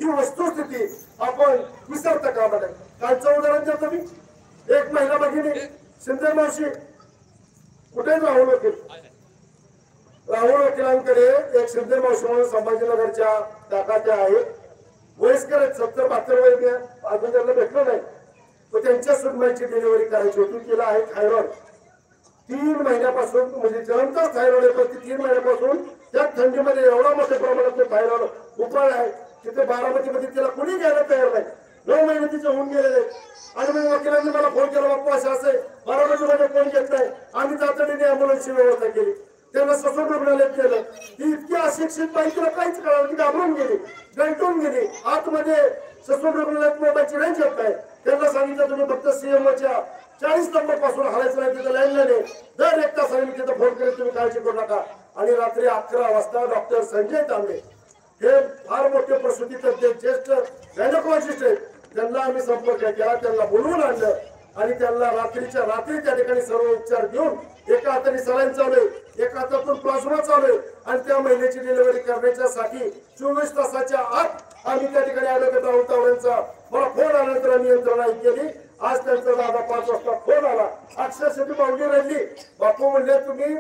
ही वस्तुस्थिती आपण विसरता कामा नये. कालचं उदाहरण देतो मी. एक महिला भगिनी शिंदे मावशी कुठे राहुल वकिलांकडे एक शिंदे मावशी म्हणून संभाजीनगरच्या काका आहेत. वयस्कर आहेत, 70-72 वय. अजून त्यांना भेटलं नाही. पण त्यांच्या सुनबाईची डिलिव्हरी करायची होती. तिला आहे थायरॉइड. 3 महिन्यापासून म्हणजे जन्मताच थायरॉइड आहे. पण 3 महिन्यापासून त्या थंडीमध्ये एवढा मोठ्या प्रमाणात थायरॉइड उपाय आहे. तिथे बारामतीमध्ये तिला कुणी घ्यायला तयार नाही. 9 महिने तिचे होऊन गेलेले. आणि मग वकिलांनी मला फोन केला, बाप्पा असं असे बारामतीमध्ये कोण घेत नाही. आम्ही तातडीने अँब्युलन्सची व्यवस्था केली. त्यांना ससून रुग्णालयात केलं. ती इतकी अशिक्षित बाई, तिला काहीच कळलं. ती घाबरून गेली, गंटून गेली. आतमध्ये ससून रुग्णालयात मोबाईलची रेंज येत नाही. त्यांना सांगितलं तुम्ही फक्त सीएमओच्या 40 नंबर पासून हलायचं नाही. तिथं लाईन नाही. दर 1 तासाने मी तिथं फोन करेल, तुम्ही काळजी करू नका. आणि रात्री 11 वाजता डॉक्टर संजय तांबे हे फार मोठे प्रसूती तज्ञ ज्येष्ठ गायनेकोलॉजिस्ट आहेत. त्यांना आम्ही संपर्क केला, त्यांना बोलवून आणलं आणि त्यांना रात्रीच्या रात्री त्या ठिकाणी सर्व उपचार देऊन एका हाताने सलाईन चालू आहे, एका हातातून प्लाझ्मा चालू आहे. आणि त्या महिलेची डिलिव्हरी करण्यासाठी 24 तासाच्या आत आम्ही त्या ठिकाणी ऍडव्होकेट राहुल तावडेंचा मला फोन आल्यानंतर आम्ही यंत्रणा केली. आज त्यांचा दादा 5 वाजता फोन आला. अक्षरशः ती पावडी राहिली. बापू म्हणले तुम्ही